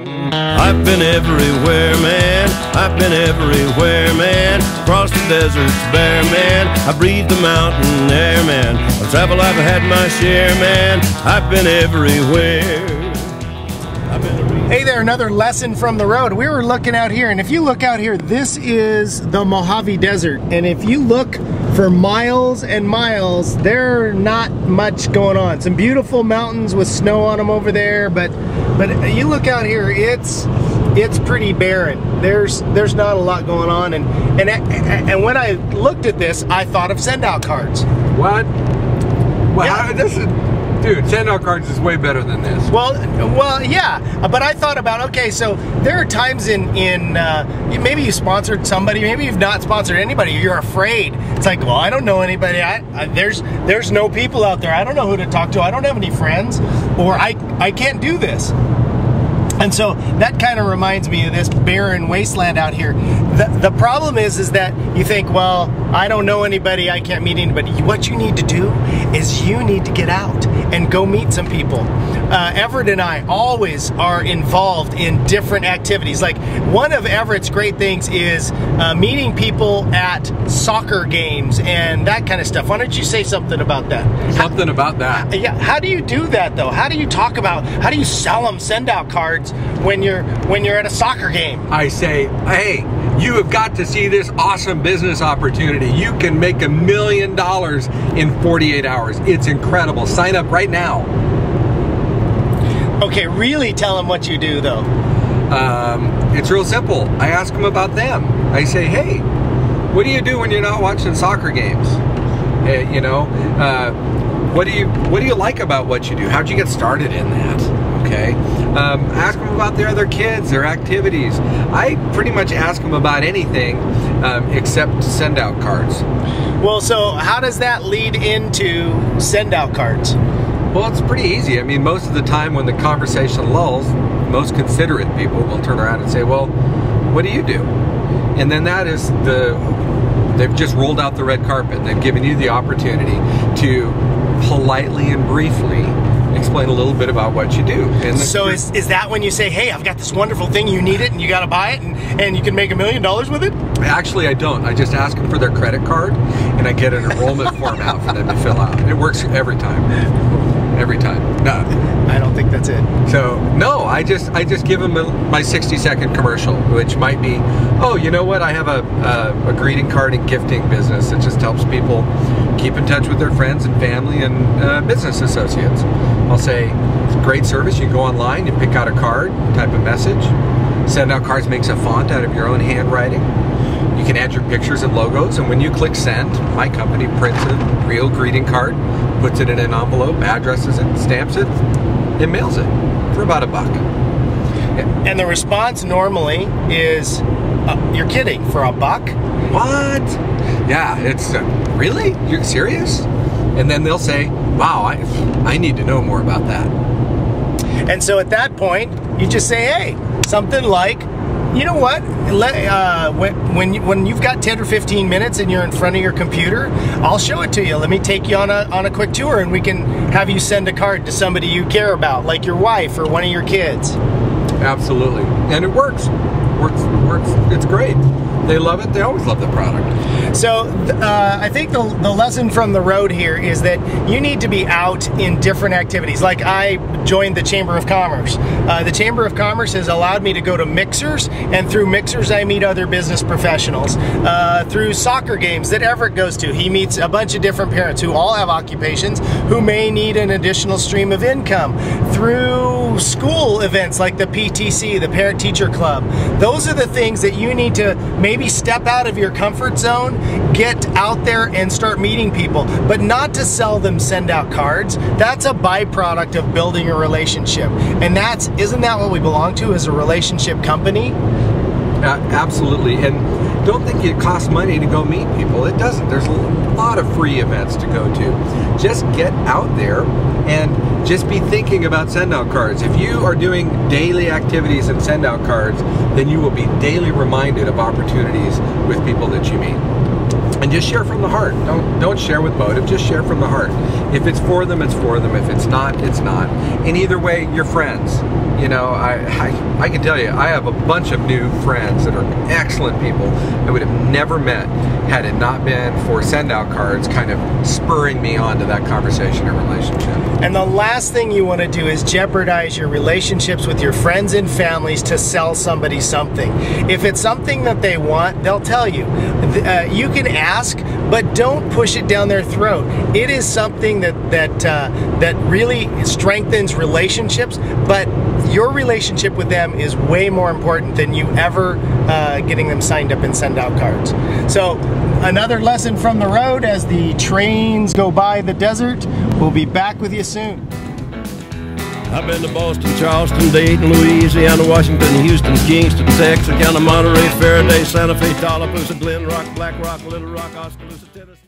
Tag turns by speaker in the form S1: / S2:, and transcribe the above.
S1: I've been everywhere, man. I've been everywhere, man. Across the deserts bare, man. I breathe the mountain air, man. Of travel I've had my share, man. I've been everywhere.
S2: Hey there, another lesson from the road. We were looking out here, and if you look out here, this is the Mojave Desert. And if you look for miles and miles, there's not much going on. Some beautiful mountains with snow on them over there, but you look out here, it's pretty barren. There's not a lot going on, and when I looked at this, I thought of send-out cards.
S3: What? Well,
S2: Yeah.
S3: this is, dude, send-out cards is way better than this.
S2: Well, yeah, but I thought about, okay, so there are times in maybe you sponsored somebody, maybe you've not sponsored anybody, you're afraid. It's like, well, I don't know anybody, there's no people out there, I don't know who to talk to, I don't have any friends, or I can't do this. And so that kind of reminds me of this barren wasteland out here. The problem is that you think, well, I don't know anybody, I can't meet anybody. What you need to do is you need to get out and go meet some people. Everett and I always are involved in different activities. Like, one of Everett's great things is meeting people at soccer games and that kind of stuff. Why don't you say something about that?
S3: Something about that.
S2: Yeah, how do you do that though? How do you talk about, how do you sell them send-out cards when you're at a soccer game?
S3: I say, hey, you have got to see this awesome business opportunity. You can make $1 million in 48 hours. It's incredible. Sign up right now.
S2: Okay, really tell them what you do though.
S3: It's real simple. I ask them about them. I say, hey, what do you do when you're not watching soccer games? You know, what do you like about what you do? How'd you get started in that? Okay. Ask them about their other kids, their activities. I pretty much ask them about anything except send-out cards.
S2: Well, so how does that lead into send-out cards?
S3: Well, it's pretty easy. I mean, most of the time when the conversation lulls, most considerate people will turn around and say, well, what do you do? And then that is they've just rolled out the red carpet. They've given you the opportunity to politely and briefly explain a little bit about what you do. And
S2: so is that when you say, hey, I've got this wonderful thing, you need it and you got to buy it and you can make $1 million with it?
S3: Actually, I don't. I just ask them for their credit card and I get an enrollment form out for them to fill out. It works every time. Every time. No.
S2: I don't think that's it.
S3: So, no, I just give them my 60-second commercial, which might be, oh, you know what, I have a greeting card and gifting business that just helps people keep in touch with their friends and family and business associates. I'll say, it's a great service. You can go online, you pick out a card, type a message. Send-out cards makes a font out of your own handwriting. You can add your pictures and logos, and when you click send, my company prints a real greeting card, puts it in an envelope, addresses it, stamps it, and mails it for about $1.
S2: And the response normally is, you're kidding, for $1?
S3: What? Yeah, it's, really? You're serious? And then they'll say, wow, I need to know more about that.
S2: And so at that point, you just say, hey, something like, you know what, when you've got 10 or 15 minutes and you're in front of your computer, I'll show it to you. Let me take you on a quick tour and we can have you send a card to somebody you care about, like your wife or one of your kids.
S3: Absolutely. And it works. Works. It's great. They love it. They always love the product.
S2: So I think the lesson from the road here is that you need to be out in different activities. Like, I joined the Chamber of Commerce. The Chamber of Commerce has allowed me to go to mixers, and through mixers I meet other business professionals. Through soccer games that Everett goes to, he meets a bunch of different parents who all have occupations who may need an additional stream of income. Through school events like the PTC, the Parent Teacher Club, those are the things that you need to maybe step out of your comfort zone, get out there and start meeting people, but not to sell them send-out cards. That's a byproduct of building a relationship. And isn't that what we belong to, as a relationship company?
S3: Absolutely. And don't think it costs money to go meet people. It doesn't. There's a lot of free events to go to. Just get out there and just be thinking about send-out cards. If you are doing daily activities and send-out cards, then you will be daily reminded of opportunities with people that you meet. And just share from the heart. Don't share with motive, just share from the heart. If it's for them, it's for them. If it's not, it's not. And either way, you're friends. you know, I can tell you, I have a bunch of new friends that are excellent people I would have never met had it not been for send-out cards kind of spurring me on to that conversation and relationship.
S2: And the last thing you want to do is jeopardize your relationships with your friends and families to sell somebody something. If it's something that they want, they'll tell you. You can ask, but don't push it down their throat. It is something that really strengthens relationships, but your relationship with them is way more important than you ever getting them signed up and send out cards. So another lesson from the road as the trains go by the desert. We'll be back with you soon.
S1: I've been to Boston, Charleston, Dayton, Louisiana, Washington, Houston, Kingston, Texarkana, Monterey, Faraday, Santa Fe, Tallapoosa, Glen Rock, Black Rock, Little Rock, Oskaloosa, Tennessee.